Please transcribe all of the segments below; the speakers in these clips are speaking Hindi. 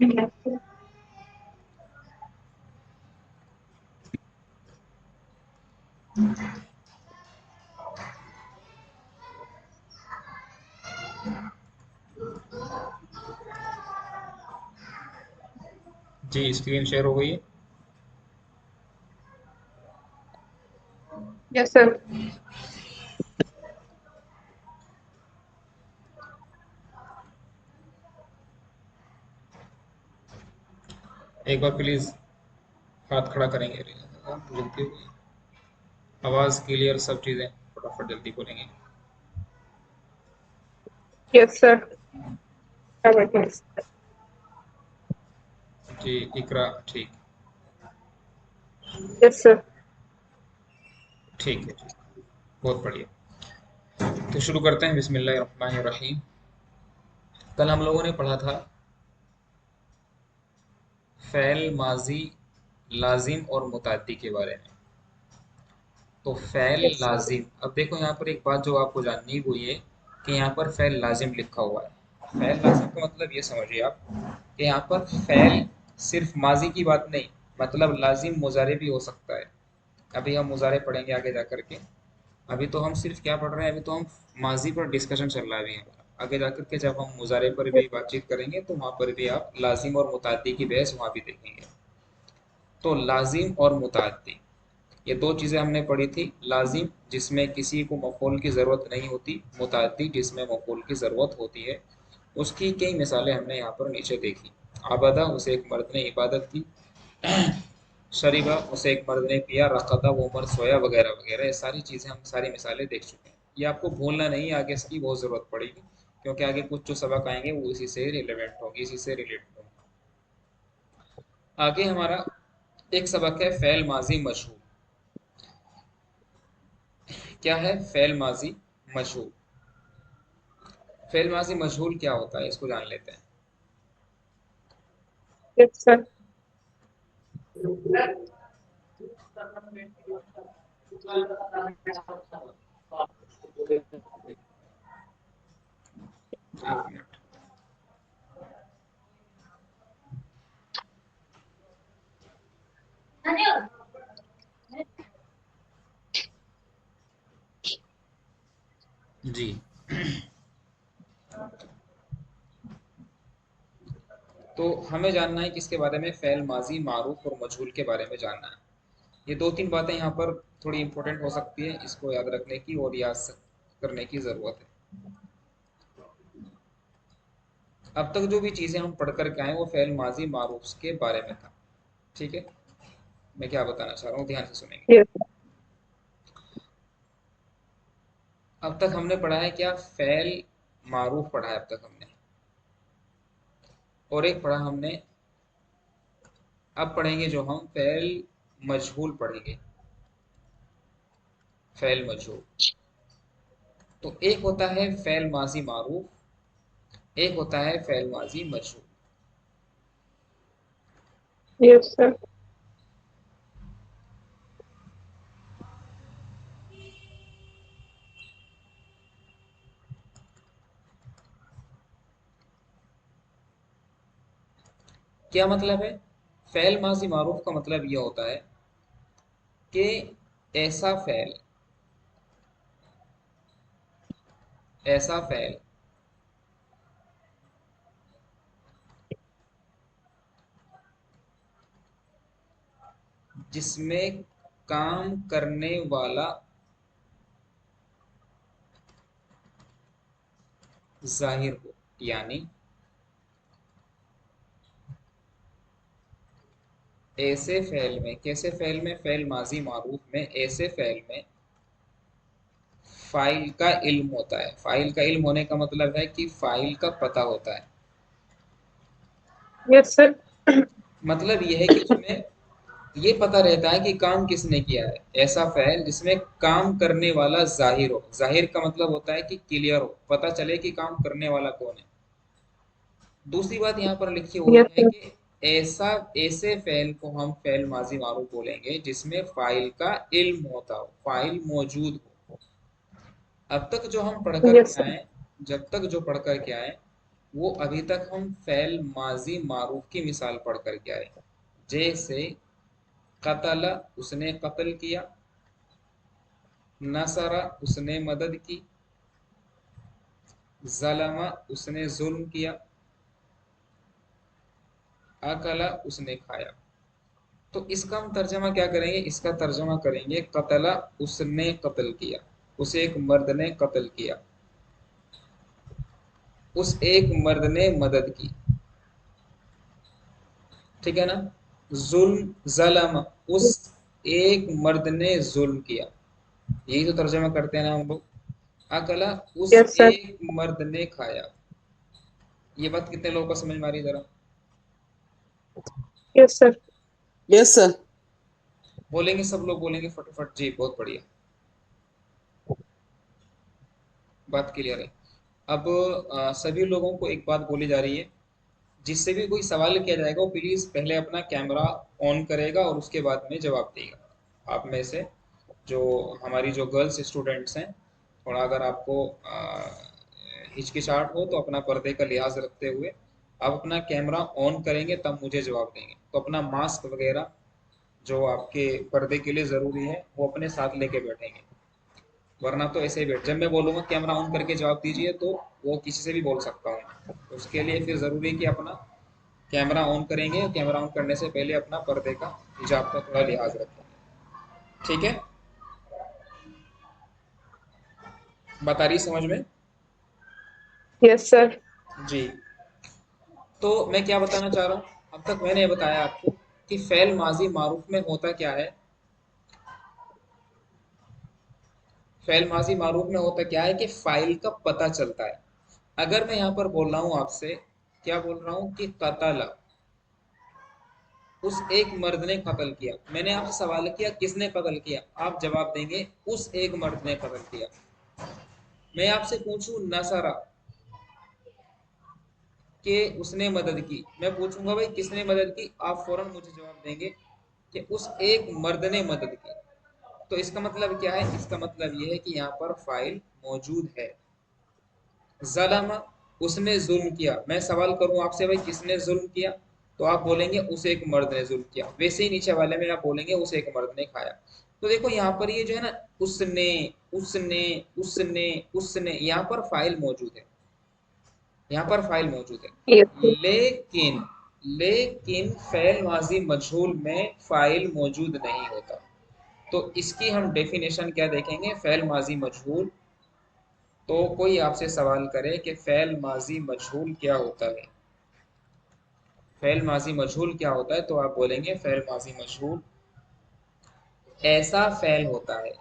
जी स्क्रीन शेयर हो गई है। Yes sir. एक बार प्लीज हाथ खड़ा करेंगे, जल्दी होगी। आवाज क्लियर, सब चीजें फटाफट जल्दी बोलेंगे। Yes sir. जी इकरा ठीक। Yes sir. ठीक है ठीक, बहुत बढ़िया। तो शुरू करते हैं, बिस्मिल्लाहिर्रहमानिर्रहीम। कल हम लोगों ने पढ़ा था फ़ैल माजी लाजिम और मुतअद्दी के बारे में। तो फ़ैल यस सर। लाजिम, अब देखो यहाँ पर एक बात जो आपको जाननी है वो ये कि यहाँ पर फ़ैल लाजिम लिखा हुआ है। फ़ैल लाजिम का मतलब ये समझिए आप कि यहाँ पर फ़ैल सिर्फ माजी की बात नहीं, मतलब लाजिम मुजारे भी हो सकता है। अभी हम मुजारे पढ़ेंगे आगे जा करके। अभी तो हम सिर्फ क्या पढ़ रहे हैं, अभी तो हम माजी पर डिस्कशन चल रहा है अभी हमारा। आगे जाकर के जब हम मुजारे पर भी बातचीत करेंगे तो वहाँ पर भी आप लाजिम और मुतअद्दी की बहस वहाँ भी देखेंगे। तो लाजिम और मुतअद्दी, ये दो चीज़ें हमने पढ़ी थी। लाजिम जिसमें किसी को मफ़ऊल की ज़रूरत नहीं होती, मुतअद्दी जिसमें मफ़ऊल की ज़रूरत होती है। उसकी कई मिसालें हमने यहाँ पर नीचे देखी। आबदा, उसे एक मर्द ने इबादत की। शरीबा, उसे एक मर्द ने पिया। रक़दा, वो मर्द सोया, वगैरह वगैरह। ये सारी चीज़ें हम सारी मिसालें देख चुके हैं। ये आपको भूलना नहीं है, आगे इसकी बहुत ज़रूरत पड़ेगी, क्योंकि आगे कुछ जो सबक आएंगे वो इसी से रिलेवेंट होंगे, इसी से रिलेटेड होंगे। आगे हमारा एक सबक है फ़ैल माजी मशहूर। क्या है फ़ैल माजी मशहूर? फ़ेल माज़ी मजहूल क्या होता है, इसको जान लेते हैं। Yes sir. एक मिनट। जी, तो हमें जानना है किसके बारे में, फ़ेल माज़ी मारूफ और मजहूल के बारे में जानना है। ये दो तीन बातें यहाँ पर थोड़ी इंपॉर्टेंट हो सकती है, इसको याद रखने की और याद करने की ज़रूरत है। अब तक जो भी चीज़ें हम पढ़ कर के आए वो फ़ेल माज़ी मारूफ के बारे में था। ठीक है, मैं क्या बताना चाह रहा हूँ, ध्यान से सुनेंगे। यस। अब तक हमने पढ़ा है क्या, फ़ेल मारूफ पढ़ा है अब तक हमने, और एक पढ़ा हमने, अब पढ़ेंगे जो हम फ़ेल मजहूल पढ़ेंगे। फ़ेल मजहूल, तो एक होता है फ़ेल माज़ी मारूफ, एक होता है फ़ेल माज़ी मजहूल। Yes sir. क्या मतलब है? फ़ेल माज़ी मारूफ का मतलब ये होता है कि ऐसा फ़ेल, ऐसा फ़ेल जिसमें काम करने वाला ज़ाहिर हो, यानी ऐसे फ़ेल में, कैसे फ़ेल में, फ़ेल माज़ी मारूफ में, ऐसे फ़ेल में फ़ाइल का इल्म होता है। फ़ाइल का इल्म होने का मतलब है कि फ़ाइल का पता होता है। Yes sir. मतलब ये है कि उसमें ये पता रहता है कि काम किसने किया है। ऐसा फ़ेल जिसमें काम करने वाला ज़ाहिर हो। ज़ाहिर का मतलब होता है कि क्लियर हो, पता चले कि काम करने वाला कौन है। दूसरी बात यहाँ पर लिखी हुई यस है सर। कि ऐसा, ऐसे फ़ेल को हम फ़ेल माज़ी मारूफ बोलेंगे जिसमें फ़ाइल का इल्म होता हो, फ़ाइल मौजूद हो। अब तक जो हम पढ़ कर के यस सर। आए, जब तक जो पढ़ कर के आए, वो अभी तक हम फ़ेल माजी मारूफ की मिसाल पढ़ करके आए। जैसे कतला, उसने कत्ल किया। नसरा, उसने मदद की। ज़लमा, उसने जुल्म किया। अकला, उसने खाया। तो इसका हम तर्जमा क्या करेंगे? इसका तर्जमा करेंगे कतला, उसने कत्ल किया, उसे एक मर्द ने कत्ल किया, उस एक मर्द ने मदद की। ठीक है ना? जुल्म ज़लम, उस एक मर्द ने जुल्म किया। यही तो तर्जमा करते हैं ना हम लोग। अकला, उस यस सर। एक मर्द ने खाया। ये बात कितने लोगों को समझ में आ रही है जरा? Yes sir. Yes sir. बोलेंगे सब लोग, बोलेंगे फटाफट जी, बहुत बढ़िया, बात क्लियर है। अब सभी लोगों को एक बात बोली जा रही है, जिससे भी कोई सवाल किया जाएगा वो प्लीज पहले अपना कैमरा ऑन करेगा और उसके बाद में जवाब देगा। आप में से जो हमारी जो गर्ल्स स्टूडेंट्स हैं, थोड़ा अगर आपको हिचकिचाहट हो तो अपना पर्दे का लिहाज रखते हुए आप अपना कैमरा ऑन करेंगे, तब मुझे जवाब देंगे। तो अपना मास्क वगैरह जो आपके पर्दे के लिए ज़रूरी है वो अपने साथ लेके बैठेंगे, वरना तो ऐसे ही बैठ, जब मैं बोलूँगा कैमरा ऑन करके जवाब दीजिए तो वो किसी से भी बोल सकता हूँ। उसके लिए फिर ज़रूरी है कि अपना कैमरा ऑन करेंगे, कैमरा ऑन करने से पहले अपना पर्दे का हिजाब का थोड़ा लिहाज रखेंगे। ठीक है? बात आ रही समझ में? Yes sir. जी। तो मैं क्या बताना चाह रहा हूँ, अब तक मैंने बताया आपको कि फ़ेल माजी मारूफ में होता क्या है। फ़ेल माजी मारूफ में होता क्या है कि फ़ाइल का पता चलता है। अगर मैं यहाँ पर बोल रहा हूँ आपसे, क्या बोल रहा हूँ कि कतला, उस एक मर्द ने कत्ल किया। मैंने आपसे सवाल किया किसने कत्ल किया, आप जवाब देंगे उस एक मर्द ने कत्ल किया। मैं आपसे पूछूं नसरा, कि उसने मदद की, मैं पूछूंगा भाई किसने मदद की, आप फौरन मुझे जवाब देंगे कि उस एक मर्द ने मदद की। तो इसका मतलब क्या है? इसका मतलब ये है कि यहाँ पर फाइल मौजूद है। ज़लम, उसने जुल्म किया। मैं सवाल करूं आपसे भाई किसने जुल्म किया, तो आप बोलेंगे उस एक मर्द ने जुल्म किया। वैसे ही नीचे वाले में आप बोलेंगे उस एक मर्द ने खाया। तो देखो यहाँ पर ये जो है ना, उसने उसने उसने उसने, यहाँ पर फाइल मौजूद है, यहाँ पर फाइल मौजूद है। Yes sir. लेकिन लेकिन फेल माजी मजहूल में फाइल मौजूद नहीं होता। तो इसकी हम डेफिनेशन क्या देखेंगे? फेल माजी मजहूल। तो कोई आपसे सवाल करे कि फेल माजी मजहूल क्या होता है, फेल माजी मजहूल क्या होता है, तो आप बोलेंगे फेल माजी मजहूल ऐसा फेल होता है।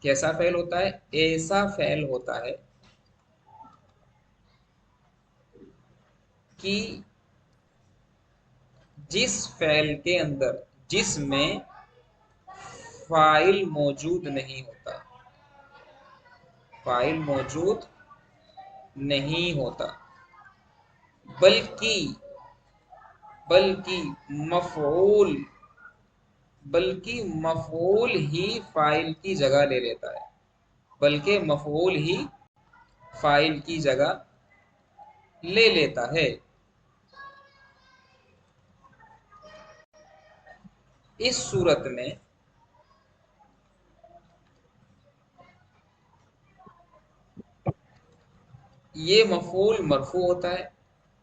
कैसा फेल होता है? ऐसा फेल होता है कि जिस फेल के अंदर, जिसमें फाइल मौजूद नहीं होता, फाइल मौजूद नहीं होता, बल्कि बल्कि मफऊल बल्कि मफऊल ही फाइल की जगह ले लेता है, बल्कि मफऊल ही फाइल की जगह ले लेता है। इस सूरत में ये मफूल मरफू होता है।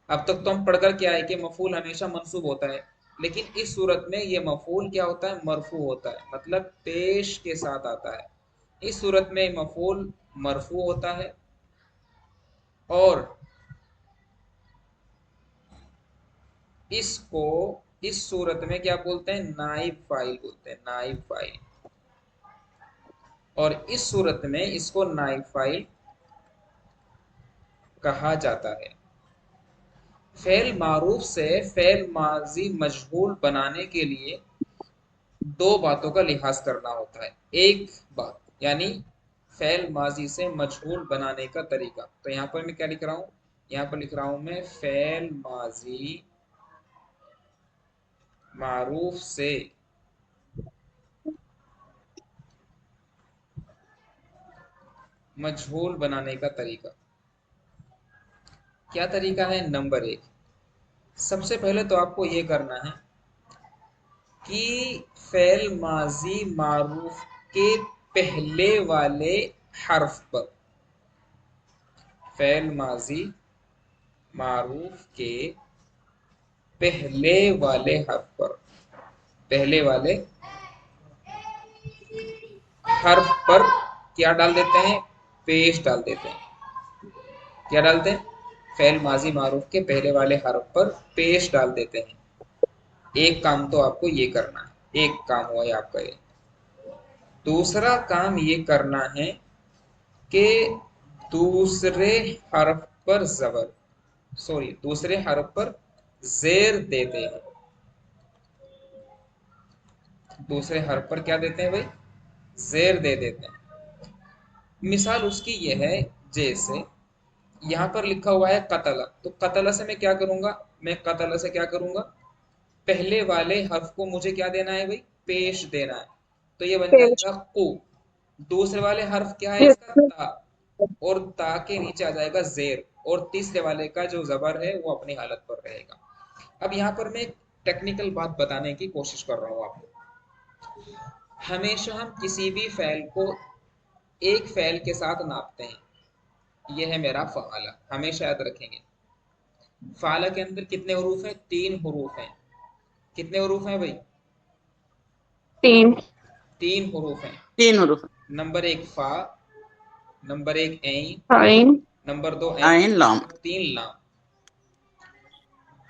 अब तक तो हम पढ़कर क्या है कि मफूल हमेशा मंसूब होता है, लेकिन इस सूरत में ये मफूल क्या होता है? मरफू होता है, मतलब पेश के साथ आता है। इस सूरत में मफूल मरफू होता है, और इसको इस सूरत में क्या बोलते हैं? नाइब फाइल बोलते हैं, नाइब फाइल। और इस सूरत में इसको नाइब फाइल कहा जाता है। फेल मारूफ से फेल माजी मजहूल बनाने के लिए दो बातों का लिहाज करना होता है। एक बात यानी फेल माजी से मजहूल बनाने का तरीका। तो यहाँ पर मैं क्या लिख रहा हूँ? यहाँ पर लिख रहा हूँ मैं फेल माजी मारूफ से मजहूल बनाने का तरीका। क्या तरीका है? नंबर एक, सबसे पहले तो आपको ये करना है कि फेल माजी मारूफ के पहले वाले हर्फ पर, फेल माजी मारूफ के पहले वाले हर्फ पर, पहले वाले हर्फ पर क्या डाल देते हैं? पेश डाल देते हैं। क्या डालते हैं? फेल माजी मारूफ के पहले वाले हर्फ पर पेश डाल देते हैं। एक काम तो आपको ये करना है, एक काम हुआ है आपका ये। दूसरा काम ये करना है कि दूसरे हर्फ पर जबर, सॉरी दूसरे हर्फ पर जेर देते हैं। दूसरे हर्फ पर क्या देते हैं भाई? जेर दे देते हैं। मिसाल उसकी यह है, जैसे यहाँ पर लिखा हुआ है कतला, तो कतला से मैं क्या करूंगा? मैं कतला से क्या करूंगा? पहले वाले हर्फ को मुझे क्या देना है भाई? पेश देना है। तो ये बन पेज। जाएगा कु। दूसरे वाले हर्फ क्या है यस इसका? सर। ता। और ता के नीचे आ जाएगा जेर, और तीसरे वाले का जो जबर है वो अपनी हालत पर रहेगा। अब यहाँ पर मैं एक टेक्निकल बात बताने की कोशिश कर रहा हूँ आपको। हमेशा हम किसी भी फैल को एक फैल के साथ नापते हैं। ये है मेरा फ़ाला, हमेशा याद रखेंगे। फ़ाला के अंदर कितने हरूफ हैं? 3 हरूफ हैं। कितने हरूफ हैं भाई? तीन। 3 हरूफ हैं। 3 हरूफ। नंबर एक फ़ा, नंबर एक ऐन, आइन। नंबर दो ऐन, आइन लाम। नंबर तीन लाम।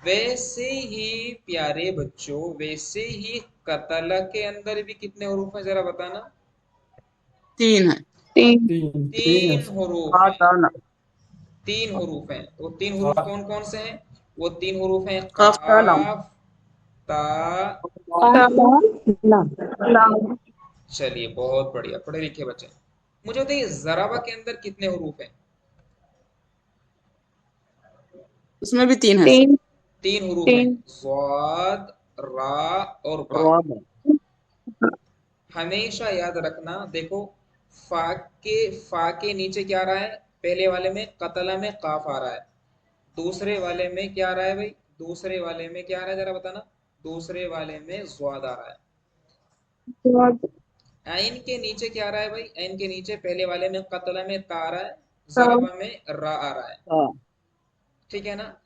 वैसे ही प्यारे बच्चों, वैसे ही कतला के अंदर भी कितने हरूफ हैं जरा बताना? 3 है। तीन। तीन तीन है तीन सर। हरूफ हाँ हैं। ता ना। 3 हरूफ हैं। वो 3 हरूफ कौन कौन से हैं? वो 3 हरूफ हैं कफ ता लाम। काफ, ता, लाम। चलिए बहुत बढ़िया, पढ़े लिखे बच्चे। मुझे बताइए जराबा के अंदर कितने हरूफ हैं? उसमें भी 3 है सर। तीन। 3 हरूफ हैं, तीन। ज़ाद, रा और बा। रॉ है। हमेशा याद रखना, देखो फा के नीचे क्या आ रहा है? पहले वाले में कतला में काफ आ रहा है। दूसरे वाले में क्या आ रहा है भाई? दूसरे वाले में क्या आ रहा है जरा बताना? दूसरे वाले में ज़्वाद आ रहा है। ऐन के नीचे क्या आ रहा है भाई? ऐन के नीचे पहले वाले में कतला में ता आ रहा है, जरबा में रा आ रहा है। हाँ। ठीक है ना?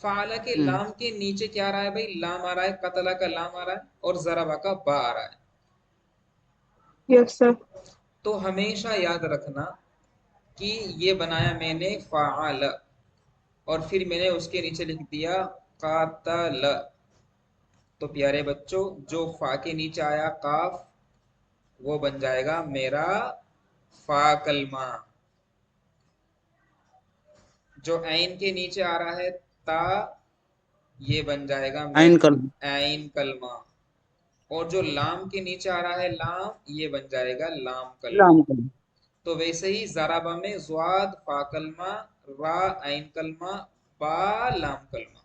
फाला के हम्म। लाम के नीचे क्या आ रहा है भाई? लाम आ रहा है, कतला का लाम आ रहा है, और जरबा का बा आ रहा है। Yes sir. तो हमेशा याद रखना कि ये बनाया मैंने फ़ाल, और फिर मैंने उसके नीचे लिख दिया कातल। तो प्यारे बच्चों, जो फा के नीचे आया काफ, वो बन जाएगा मेरा फा कलमा। जो ऐन के नीचे आ रहा है ता, ये बन जाएगा आइन मेरा कलम। ऐन कलमा। और जो लाम के नीचे आ रहा है लाम, ये बन जाएगा लाम कलमा। लाम कलम। तो वैसे ही ज़राबा में ज़्वाद फा कलमा, रा ऐन कलमा, बा लाम कलमा।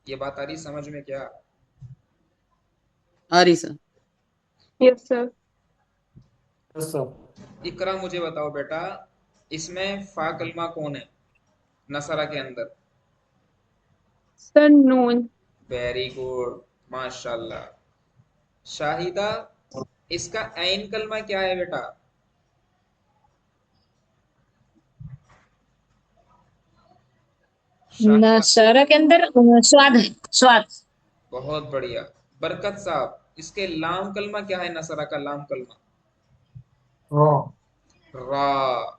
ये बात आ रही समझ में क्या? आ रही sir. Yes sir. Yes sir. Iqra मुझे बताओ बेटा, इसमें फा कलमा कौन है नसरा के अंदर? सर नून। वेरी गुड, माशाल्लाह। शाहिदा, इसका ऐन कलमा क्या है बेटा? शाहिदा, नशहरा के अंदर स्वाद है, स्वाद। बहुत बढ़िया। बरकत साहब, इसके लाम कलमा क्या है? नसरा का लाम कलमा रॉ। रा।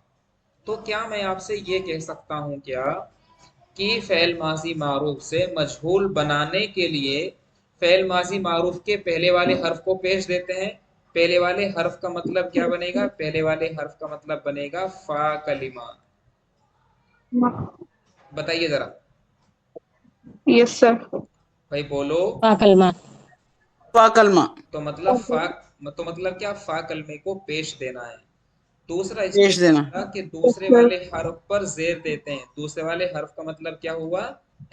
तो क्या मैं आपसे ये कह सकता हूं क्या कि फेल माजी मारूफ से मजहूल बनाने के लिए फेल माजी मारूफ के पहले वाले हर्फ को पेश देते हैं? पहले वाले हर्फ का मतलब क्या बनेगा? पहले वाले हर्फ का मतलब बनेगा फा कलिमा। बताइए जरा यस सर। भाई, बोलो। कलमा। फा कलमा। तो मतलब क्या? फा कलमे को पेश देना है। दूसरा इसमें पेश क्या देना। होगा कि यस दूसरे सर। वाले हर्फ पर जेर देते हैं। दूसरे वाले हर्फ का मतलब क्या हुआ?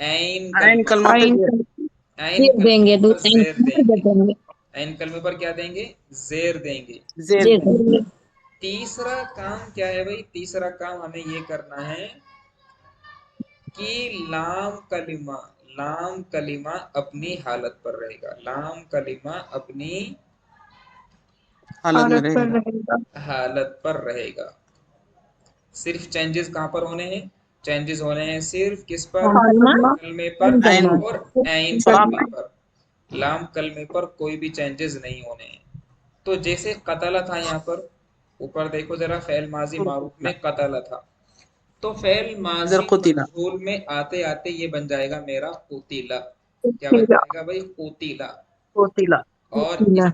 ऐन आइन कलमा। कलमा पे आइन। जेर। ऐन कलमे देंगे पर जेर देंगे। देंगे। ऐन कलमे पर क्या देंगे? जेर देंगे। जेर जी देना। सर। तीसरा काम क्या है भाई? तीसरा काम हमें ये करना है कि लाम कलिमा अपनी हालत पर रहेगा। लाम कलिमा अपनी हालत में हालत पर रहेगा। रहेगा। हालत पर रहेगा। सिर्फ चेंजेस कहाँ पर होने हैं? चेंजेस होने हैं सिर्फ किस पर? हाँ कलमा कलमा कलमे पर आइन कलमा में। और ऐन कलमा। कलमे पर। लाम कलमे पर कोई भी चेंजेस नहीं होने हैं। तो जैसे कतला था यहाँ पर, ऊपर देखो जरा, फेल माजी मारूफ में कतला था, तो फेल इधर माजी कुतिला। मजहूल में आते आते ये बन जाएगा मेरा कुतिला। क्या बन कुतिला। जाएगा भाई? कुतिला। कुतिला। कुतिला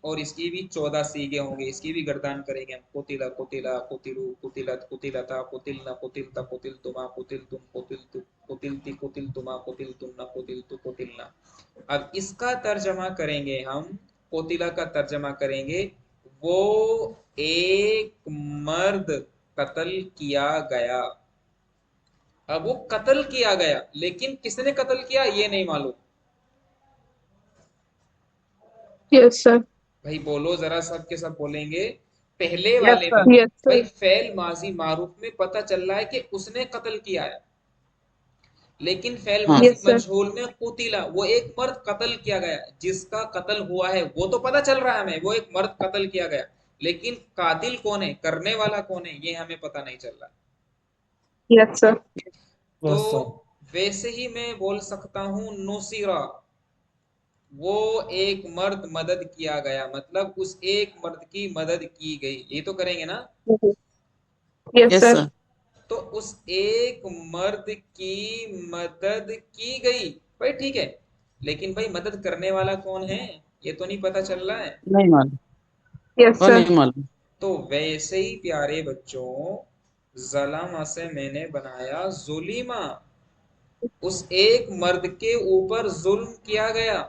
और इसकी भी 14 सीगे होंगे, इसकी भी गर्दान करेंगे हम। कुतिला कुतिला कुतिलू कुतिलत कुतिलता कुतिलना कुतिलता कुतिल तुमा कुतिल तुम कुतिल तु कुतिलती कुतिल तुमा कुतिल तुम न कुतिल तु कुतिलना। अब इसका तर्जमा करेंगे हम, कुतिला का तर्जमा करेंगे, वो एक मर्द कत्ल किया गया। अब वो कत्ल किया गया, लेकिन किसने कत्ल किया ये नहीं मालूम। Yes sir. भाई बोलो जरा, सब के सब बोलेंगे। पहले यस वाले में सर। यस भाई सर। फेल माजी मारूफ में पता चल रहा है कि उसने कत्ल किया है, लेकिन फेल हाँ। माजी यस सर। मजहूल में कुतिला, वो एक मर्द कत्ल किया गया। जिसका कत्ल हुआ है वो तो पता चल रहा है हमें, वो एक मर्द कत्ल किया गया, लेकिन कातिल कौन है, करने वाला कौन है, ये हमें पता नहीं चल रहा। Yes sir. तो यस सर। वैसे ही मैं बोल सकता हूं नुसीरा, वो एक मर्द मदद किया गया, मतलब उस एक मर्द की मदद की गई, ये तो करेंगे ना। Yes yes sir. सर। तो उस एक मर्द की मदद की गई, भाई ठीक है, लेकिन भाई मदद करने वाला कौन है ये तो नहीं पता चल रहा है। नहीं मालूम। यस वो सर। नहीं मालूम। तो वैसे ही प्यारे बच्चों, जलामा से मैंने बनाया जुलीमा, उस एक मर्द के ऊपर जुल्म किया गया।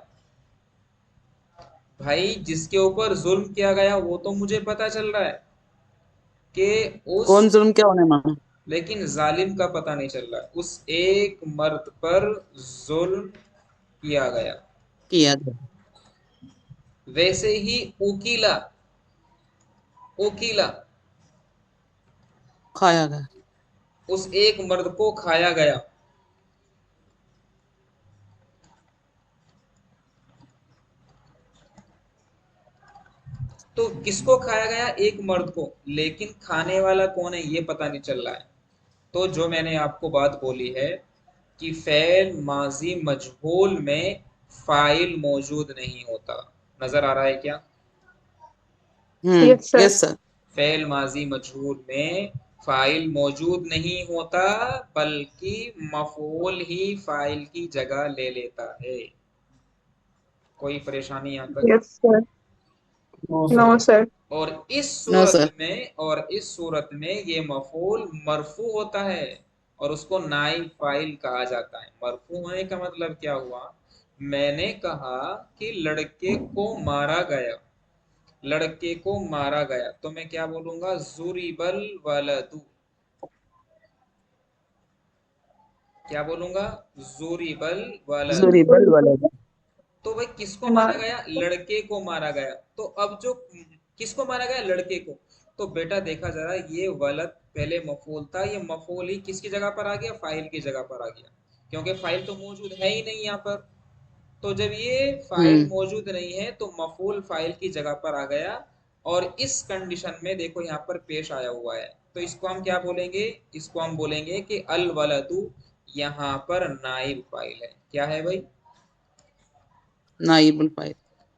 भाई जिसके ऊपर जुल्म किया गया वो तो मुझे पता चल रहा है कि उस, कौन जुल्म क्या होने मालूम। लेकिन जालिम का पता नहीं चल रहा है। उस एक मर्द पर जुल्म किया गया। किया था। वैसे ही उकीला, उकीला, खाया गया। उस एक मर्द को खाया गया। तो किसको खाया गया? एक मर्द को, लेकिन खाने वाला कौन है ये पता नहीं चल रहा है। तो जो मैंने आपको बात बोली है कि फेल माजी मजहूल में फाइल मौजूद नहीं होता, नजर आ रहा है क्या? Yes sir. Yes sir. Fail माजी मजहूल में फाइल मौजूद नहीं होता, बल्कि मफूल ही फाइल की जगह ले लेता है। कोई परेशानी यहाँ तक? Yes sir. No no sir. Sir. और इस नो सूरत सर। में, ये मफूल मरफू होता है और उसको नाइब फाइल कहा जाता है। मरफू होने का मतलब क्या हुआ? मैंने कहा कि लड़के को मारा गया, लड़के को मारा गया, तो मैं क्या बोलूंगा? जुरिबल वलदू। क्या बोलूंगा? जुरिबल वलदू। जूरी बल वाला। तो भाई किसको मारा हमारा। गया? लड़के को मारा गया। तो अब जो, किसको मारा गया? लड़के को। तो बेटा देखा जरा, ये वलद पहले मफूल था, ये मफूल ही किसकी जगह पर आ गया? फाइल की जगह पर आ गया, क्योंकि फाइल तो मौजूद है ही नहीं यहाँ पर। तो जब ये फाइल हम्म। मौजूद नहीं है तो मफूल फाइल की जगह पर आ गया। और इस कंडीशन में देखो यहाँ पर पेश आया हुआ है, तो इसको हम क्या बोलेंगे? इसको हम बोलेंगे कि अल वलदू यहाँ पर नाइब फाइल है। क्या है भाई? नाइबुल फाइल।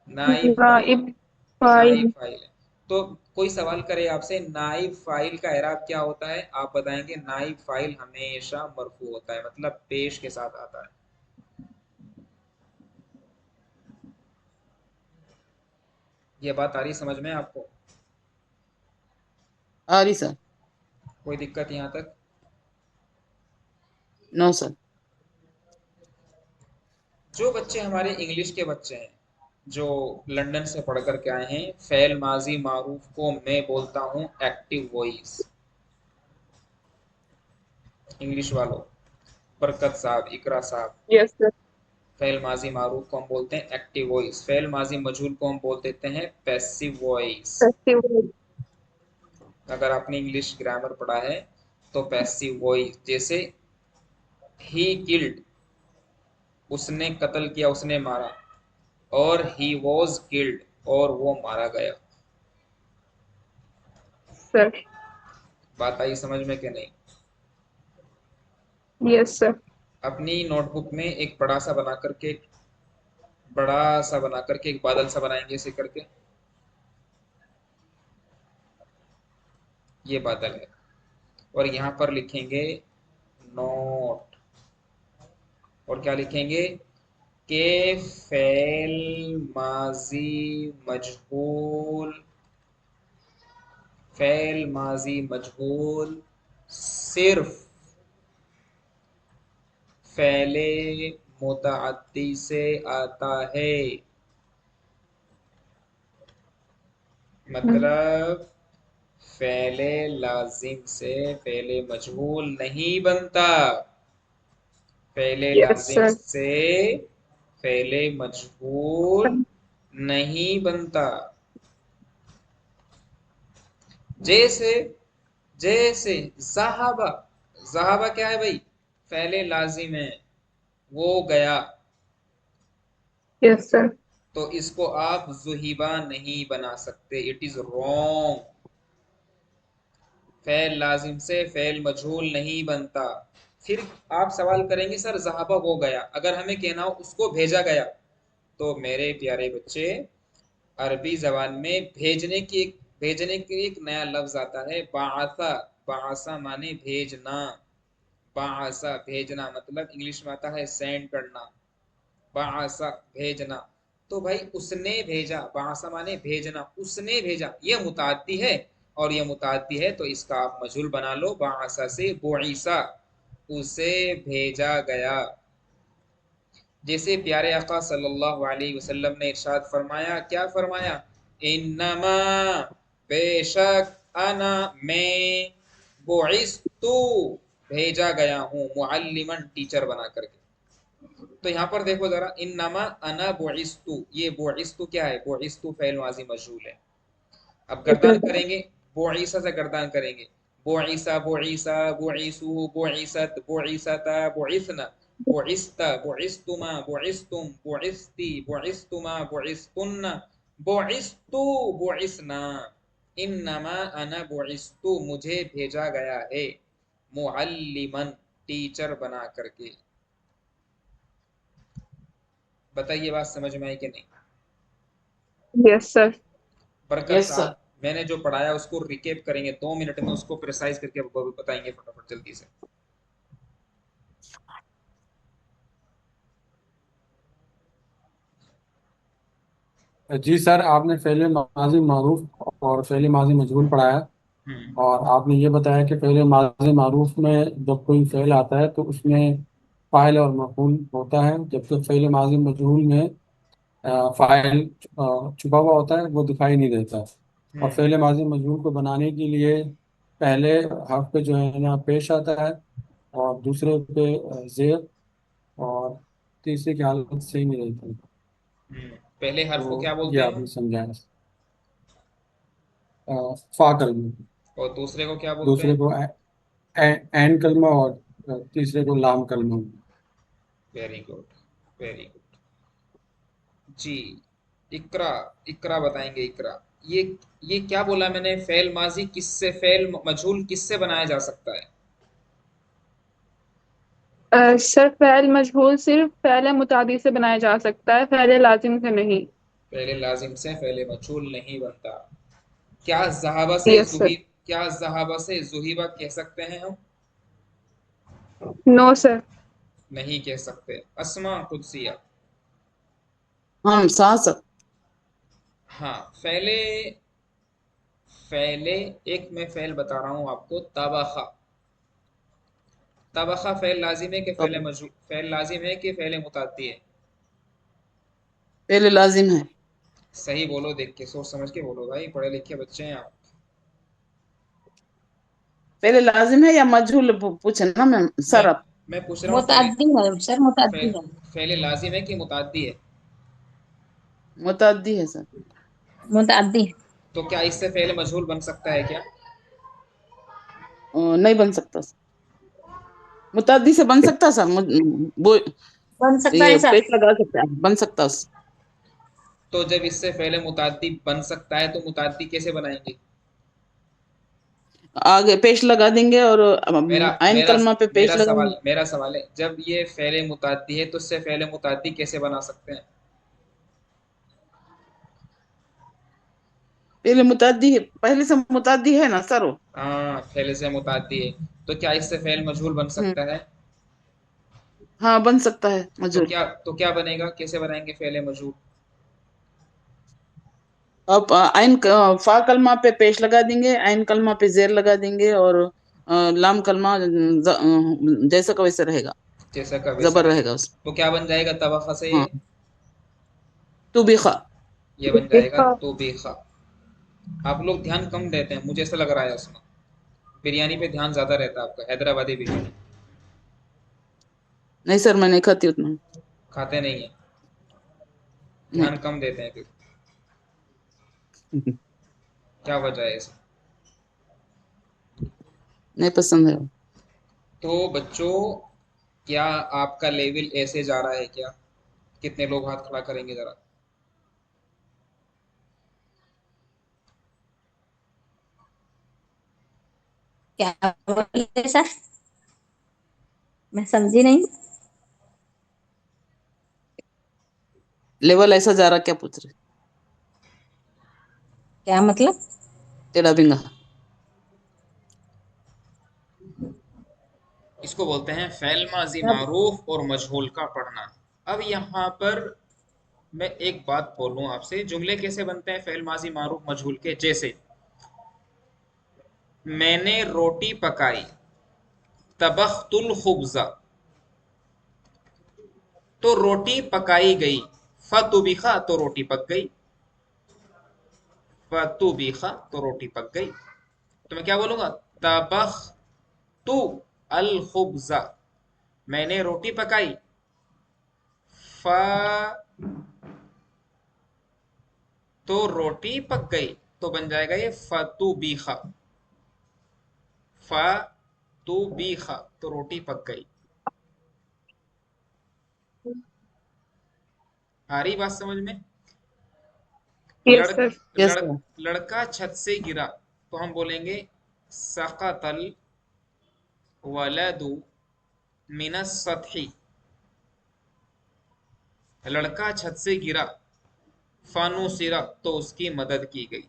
नाइब फाइल है। नाइब नाइब फाइल। फाइल है। तो कोई सवाल करे आपसे नाइब फाइल का एराब क्या होता है, आप बताएंगे नाइब फाइल हमेशा मरफू होता है, मतलब पेश के साथ आता है। ये बात आ रही समझ में आपको? आ रही सर। कोई दिक्कत यहाँ तक? No sir. जो बच्चे हमारे इंग्लिश के बच्चे हैं, जो लंदन से पढ़ कर के आए हैं, फेल माजी मारूफ को मैं बोलता हूँ एक्टिव वॉइस। इंग्लिश वालों, बरकत साहब, इकरा साहब, यस सर। फेल माजी मारूफ को हम बोलते हैं एक्टिव वॉइस, फेल माजी मजहूल को हम बोल देते हैं पैसिव वॉइस। फेस्टिवल। अगर आपने इंग्लिश ग्रामर पढ़ा है तो पैसिव वॉइस, जैसे ही किल्ड, उसने कत्ल किया, उसने मारा। और ही वॉज किल्ड, और वो मारा गया। सर। बात आई समझ में कि नहीं? Yes sir. अपनी नोटबुक में एक बड़ा सा बना करके एक बादल सा बनाएंगे इसे करके। ये बादल है, और यहाँ पर लिखेंगे नोट। और क्या लिखेंगे? के फेल माजी मजहूल, फेल माजी मजहूल सिर्फ फेले मुतअद्दी से आता है। मतलब फेले लाजिम से फेले मजहूल नहीं बनता। फेले यस लाजिम सर। से फेले मजहूल नहीं बनता। जैसे जैसे ज़हाबा, ज़हाबा क्या है भाई? फेले लाजिम है, वो गया। Yes sir. तो इसको आप ज़ुहिबा नहीं बना सकते, इट इज रॉन्ग। फेल लाजिम से फेल मजहूल नहीं बनता। फिर आप सवाल करेंगे सर ज़हाबा हो गया, अगर हमें कहना हो उसको भेजा गया, तो मेरे प्यारे बच्चे, अरबी जबान में भेजने के एक नया लफ्ज आता है, बाआसा। बाआसा माने भेजना। बाआसा भेजना, मतलब इंग्लिश में आता है सेंड करना। बाआसा भेजना। तो भाई उसने भेजा, बाआसा माने भेजना, उसने भेजा, ये मुताद्दी है। और ये मुताद्दी है तो इसका आप मजहूल बना लो, बाआसा से बुईसा, उसे भेजा गया। जैसे प्यारे आका सल्लल्लाहु अलैहि वसल्लम ने इरशाद फरमाया, क्या फरमाया? इन्नमा, बेशक, अना, मैं, बुइस्तु, भेजा गया हूँ, मुअल्लिमन, टीचर बना करके। तो यहाँ पर देखो जरा, इन्नमा अना बुइस्तु, ये बुइस्तु क्या है? बुइस्तु फेल माजी मजहूल है। अब गर्दान करेंगे, बुईसा से गर्दान करेंगे। बुईसा, बुईसा, बुईसु, बुईसत, बुईसता, बुईसना, बुईस्ता, बुईस्तुमा, बुईस्तुम, बुईस्ती, बुईस्तुमा, बुईस्तुन्ना, बुईस्तु, बुईसना। इन्नमा अना बुईस्तु, मुझे भेजा गया है, मुअल्लिमन, टीचर बना करके। बताइए बात समझ में आई कि नहीं? Yes sir. बरकत यस सर। साहब, मैंने जो पढ़ाया उसको रिकेप करेंगे 2 मिनट में, उसको प्रिसाइज करके बताएंगे फटाफट जल्दी से। जी सर, आपने फ़ेल माजी मारूफ और फ़ेल माजी मजहूल पढ़ाया। हम्म। और आपने ये बताया कि फ़ेल माजी मारूफ में जब कोई फ़ेल आता है तो उसमें फ़ाइल और मफ़ूल होता है, जबकि फ़ेल माजी मजहूल में फ़ाइल छुपा हुआ होता है, वो दिखाई नहीं देता। और हम्म। फ़ेल माजी मजहूल को बनाने के लिए पहले हर्फ पे जो है ना पेश आता है, और दूसरे पे ज़ेर, और तीसरे की हालत सही नहीं रहती। पहले हर्फ को क्या तो ये बोलते हैं? आपने समझाया। फा कलमा, और दूसरे को क्या बोलते दूसरे हैं? को एन कलमा, और तीसरे को लाम कलमा। वेरी गुड, वेरी गुड जी। इकरा, इकरा बताएंगे, इकरा। ये ये क्या बोला मैंने? फेल माजी किससे, फेल मजहूल किससे बनाया जा सकता है? सर फ़ैल मजहूल सिर्फ फ़ैल मुतादी से बनाया जा सकता है, फ़ैल लाजिम से नहीं। पहले लाजिम से फेल मजहूल नहीं बनता। क्या ज़हाबा से यस जुही सर। क्या ज़हाबा से जुहिबा कह सकते हैं हम? No sir. नहीं कह सकते। अस्मा कुदसिया। हम सास। हाँ, फैले, फैले, एक मैं फैल बता रहा हूँ आपको, तबखा। तबखा फैल लाजिम है कि फैल तब मजहूल, फैल लाजिम है कि फैल मुताद्दी है? पहले लाजिम है। सही बोलो, देख के सोच समझ के बोलो भाई, पढ़े लिखे बच्चे हैं आप। पहले लाजिम है या मजहूल पूछे ना मैम मैं सर आप। मैं पूछ रहा हूँ फैल, मुतअद्दी है सर, मुतअद्दी फैल, है। फैल लाजिम है कि मुताद्दी है? मुतअद्दी है सर। मुतअद्दी है। तो क्या इससे फैल मजहूल बन सकता है क्या? नहीं बन सकता सर। मुतादी से बन सकता सर, वो बन सकता ये है सर। पेश लगा सकता है, बन सकता है। तो जब इससे पहले मुताद्दी बन सकता है तो मुताद्दी कैसे बनाएंगे? आगे पेश लगा देंगे और मेरा आइन मेरा कलमा पे पेश लगाएंगे। मेरा सवाल है, जब ये फेले मुताद्दी है तो इससे पहले मुताद्दी कैसे बना सकते हैं? पहले मुतादी, पहले से मुतादी है ना सर वो। हाँ, फेले से मुताद्दी है, तो क्या इससे फेल मजहूल बन हम्म, सकता है? हाँ बन सकता है मजहूल। तो क्या बनेगा, कैसे बनाएंगे फेले मजहूल? अब फा कलमा पे पेश लगा देंगे, आइन कलमा पे जेर लगा देंगे और लाम कलमा जैसा का वैसा रहेगा, जैसा का वैसा जबर रहेगा रहेगा, उसमें। तो क्या बन जाएगा तवफ़ा से? हाँ तू भी खा। ये बन जाएगा देखा। तो बेखा। आप लोग ध्यान कम देते हैं, मुझे ऐसा लग रहा है उसमें बिरयानी पे ध्यान ज्यादा रहता है आपका, हैदराबादी बिरयानी नहीं सर मैं नहीं खाती उतना। खाते नहीं है, नहीं। ध्यान कम देते हैं फिर। क्या वजह है इसे? नहीं पसंद है वो। तो बच्चों, क्या आपका लेवल ऐसे जा रहा है क्या? कितने लोग हाथ खड़ा करेंगे जरा? क्या बोले सर? मैं समझी नहीं। लेवल ऐसा जा रहा क्या पूछ रहे? क्या मतलब? टेढ़ा बिंगा। इसको बोलते हैं फ़ैल माज़ी मारूफ और मजहूल का पढ़ना। अब यहाँ पर मैं एक बात बोलूँ आपसे, जुमले कैसे बनते हैं फ़ैल माज़ी मारूफ मजहूल के? जैसे मैंने रोटी पकाई, तबख्तुल खुब्ज़ा, तो रोटी पकाई गई, फतुबिखा तो रोटी पक गई, फतुबिखा तो रोटी पक गई। तो मैं क्या बोलूंगा? तबख तु अल खुब्ज़ा, मैंने रोटी पकाई, फ तो रोटी पक गई, तो बन जाएगा ये फतुबिखा। फतुबिखा तो रोटी पक गई। आ रही बात समझ में? लड़ यस सर। यस लड़ सर। लड़का छत से गिरा, तो हम बोलेंगे सकतल वलदु मिनस सतही, लड़का छत से गिरा, फानुसिरा तो उसकी मदद की गई।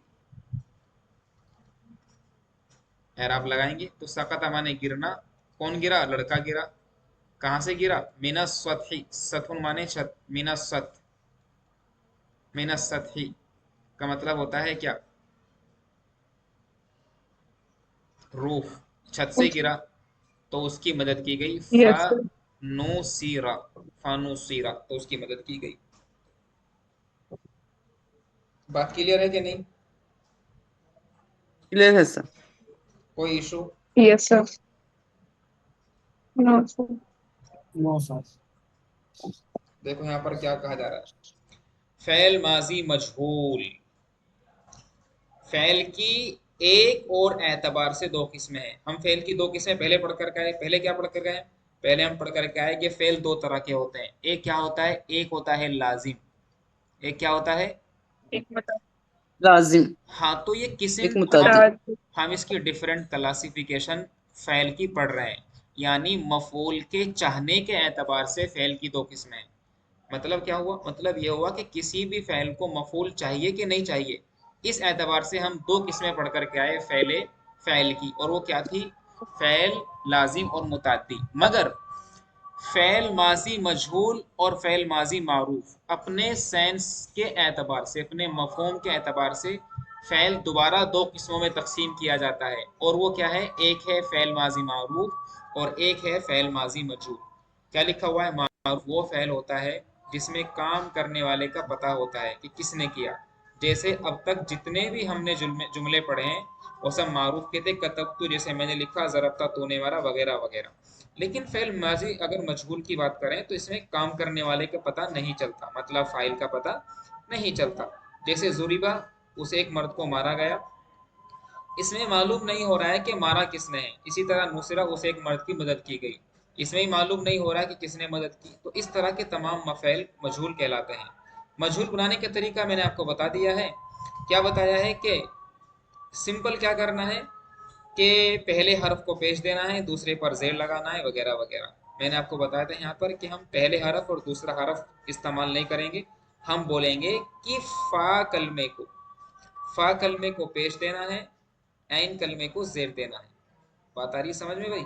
एराब लगाएंगे तो सकता माने गिरना, कौन गिरा? लड़का गिरा। कहाँ से गिरा? मिनस सतही, सतहुन माने छत, मिनस सतही का मतलब होता है क्या? रूफ। छत से गिरा तो उसकी मदद की गई, यस सर। फानुसिरा, फानुसिरा तो उसकी मदद की गई। बात क्लियर है कि नहीं? क्लियर है सर। कोई issue? Yes sir. No sir. No sir. देखो यहाँ पर क्या कहा जा रहा है, फ़ैल माजी मजहूल, फ़ैल की एक और एतबार से दो किस्में हैं। हम फ़ैल की दो किस्में पहले पढ़ कर गए। पहले क्या पढ़ कर गए? पहले हम पढ़ कर के आए कि फ़ैल दो तरह के होते हैं। एक क्या होता है? एक होता है लाजिम। एक क्या होता है? एक बता। लाजिम। हाँ, तो ये एक किस्म मुतादी। हम इसकी डिफरेंट क्लासिफिकेशन फ़ैल की पढ़ रहे हैं। यानी मफ़ऊल के चाहने के एतबार से फ़ैल की दो किस्में हैं। मतलब क्या हुआ? मतलब ये हुआ कि किसी भी फ़ैल को मफ़ऊल चाहिए कि नहीं चाहिए, इस एतबार से हम दो किस्में पढ़ कर के आए फ़ैल फ़ैल की, और वो क्या थी? फ़ैल लाजिम और मुताद्दी। मगर फ़ैल माजी मजहूल और फ़ैल माजी मारूफ अपने सेंस के एतबार से, अपने मफ़हूम के एतबार से फ़ैल दोबारा दो किस्मों में तकसीम किया जाता है, और वो क्या है? एक है फ़ैल माजी मारूफ और एक है फ़ैल माजी मजहूल। क्या लिखा हुआ है? मारूफ वो फ़ैल होता है जिसमें काम करने वाले का पता होता है कि किसने किया। जैसे अब तक जितने भी हमने जुमले पढ़े हैं वो सब मारूफ के थे। कतबतु जैसे मैंने लिखा, ज़रबता तूने मारा, वगैरह वगैरह। लेकिन फ़ेल माजी अगर मजहूल की बात करें तो इसमें काम करने वाले का पता नहीं चलता, मतलब फ़ाइल का पता नहीं चलता। जैसे ज़ुरिबा, उसे एक मर्द को मारा गया, इसमें मालूम नहीं हो रहा है कि मारा किसने है। इसी तरह नुसरा, उसे एक मर्द की मदद की गई, इसमें ही मालूम नहीं हो रहा कि किसने मदद की। तो इस तरह के तमाम मफ़ैल मजहूल कहलाते हैं। मजहूल बनाने का तरीका मैंने आपको बता दिया है। क्या बताया है कि सिंपल क्या करना है कि पहले हरफ को पेश देना है, दूसरे पर ज़ेर लगाना है, वगैरह वगैरह। मैंने आपको बताया था यहाँ पर कि हम पहले हरफ और दूसरा हरफ इस्तेमाल नहीं करेंगे। हम बोलेंगे कि फ़ा कलमे को पेश देना है, ऐन कलमे को ज़ेर देना है। बात आ रही है समझ में भाई?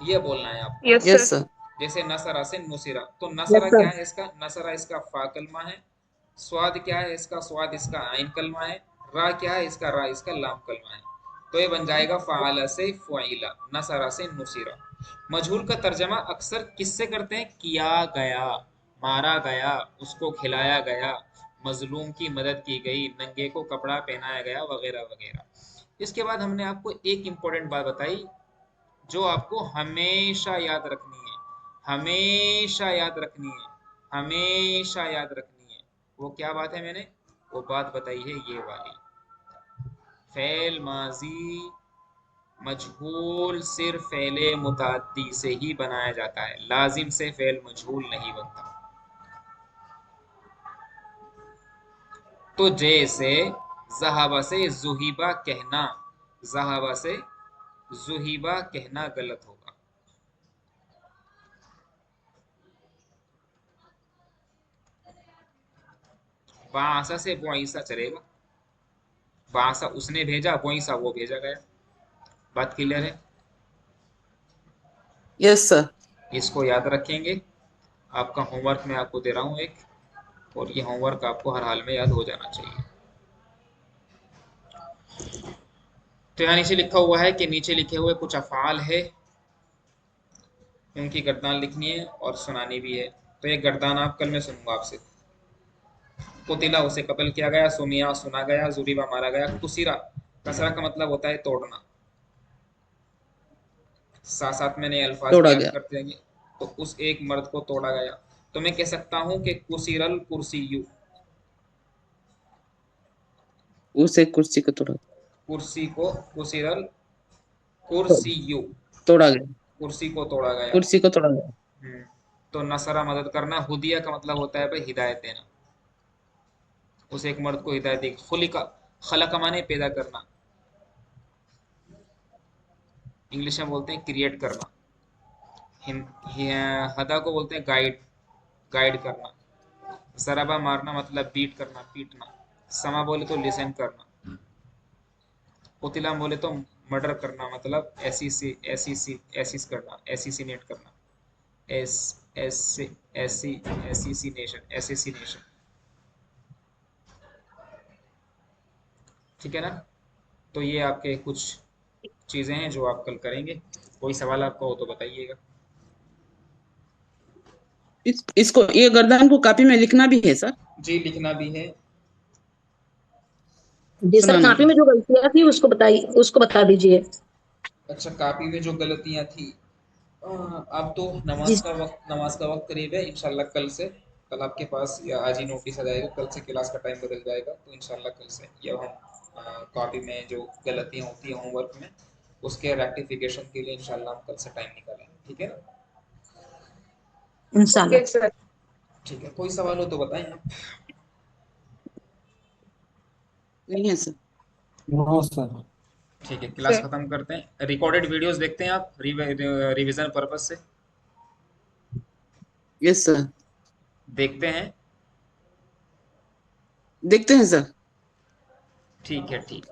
ये बोलना है आपको। Yes yes sir. सर। जैसे नसरा से नुसिरा, तो यस नसरा क्या सर। है इसका? नसरा इसका फ़ा कलमा है। स्वाद क्या है इसका? स्वाद इसका आइन कलमा है। रा क्या है इसका? रा इसका लाम कलमा है। तो ये बन जाएगा फ़अला से फ़ुइला, नसरा से नुसिरा। मजहूल का तर्जमा अक्सर किससे करते हैं? किया गया, मारा गया, उसको खिलाया गया, मजलूम की मदद की गई, नंगे को कपड़ा पहनाया गया, वगैरह वगैरह। इसके बाद हमने आपको एक इम्पोर्टेंट बात बताई जो आपको हमेशा याद रखनी है, हमेशा याद रखनी है, हमेशा याद रखनी है। वो क्या बात है? मैंने वो बात बताई है ये वाली। फ़ेल माजी मजहूल सिर्फ फ़ेले मुतअद्दी से ही बनाया जाता है, लाजिम से फ़ेल मजहूल नहीं बनता। तो जैसे ज़हाबा से ज़ुहिबा कहना, ज़हाबा से ज़ुहिबा कहना गलत होगा। बासा से बुईसा चलेगा। बासा उसने भेजा, बुईसा वो भेजा गया। बात क्लियर है? Yes sir. इसको याद रखेंगे। आपका होमवर्क मैं आपको दे रहा हूँ एक, और ये होमवर्क आपको हर हाल में याद हो जाना चाहिए। तो यहाँ नीचे लिखा हुआ है कि नीचे लिखे हुए कुछ अफ़आल है, उनकी गर्दान लिखनी है और सुनानी भी है। तो ये गर्दान आप कल मैं सुनूंगा आपसे। कुतिला उसे कत्ल किया गया, सुमिया सुना गया, जुरीबा मारा गया, कुसिरा कसरा का मतलब होता है तोड़ना। साथ साथ मैंने अल्फाज भी तोड़ा याद गया। करते रहेंगे। तो उस एक मर्द को तोड़ा गया। तो मैं कह सकता हूँ कि कुसिरल कुर्सियु, उसे कुर्सी को तोड़ा, कुर्सी को कुसिरल कुर्सियु, तोड़ा गया, कुर्सी को तोड़ा गया। कुर्सी को तोड़ा गया। हम्म। तो नसरा मदद करना, हुदिया का मतलब होता है भाई हिदायत देना। उस एक मर्द को हिदायत दी। खुलिका, खलका माने पैदा करना, इंग्लिश में बोलते हैं क्रिएट करना। हदा को बोलते हैं गाइड, गाइड करना। जराबा मारना मतलब बीट करना, पीटना। समा बोले तो लिसन करना। कुतिला बोले तो मर्डर करना, मतलब एसिसिनेट करना। एस एस एसी एसिसिनेशन, एसिसिनेशन। ठीक है ना? तो ये आपके कुछ चीज़ें हैं जो आप कल करेंगे। कोई सवाल आपका हो तो बताइएगा। इसको, ये गर्दान को कॉपी में लिखना भी है सर? जी, लिखना भी है। जी सर, सुनाना कापी भी। में जो गलतियां थी उसको बताइए, उसको बता दीजिए। अच्छा, कॉपी में जो गलतियां थी, अब तो जी। नमाज का वक्त करीब है। इंशाल्लाह कल से, कल आपके पास या आज ही नोटिस आ जाएगा, कल से क्लास का टाइम बदल जाएगा। तो इंशाल्लाह कल से या हम कॉपी में जो गलतियां होती हैं होमवर्क में, उसके रेक्टिफिकेशन के लिए इंशाल्लाह हम कल से टाइम निकालें। ठीक है ना? इंशाल्लाह। Okay sir. ठीक है, कोई सवाल हो तो बताएं आप। नहीं है सर। हाँ सर। ठीक है, क्लास सर खत्म करते हैं। रिकॉर्डेड वीडियोस देखते हैं आप रिवीजन पर्पज से? Yes sir. देखते हैं। देखते हैं सर। ठीक है, ठीक।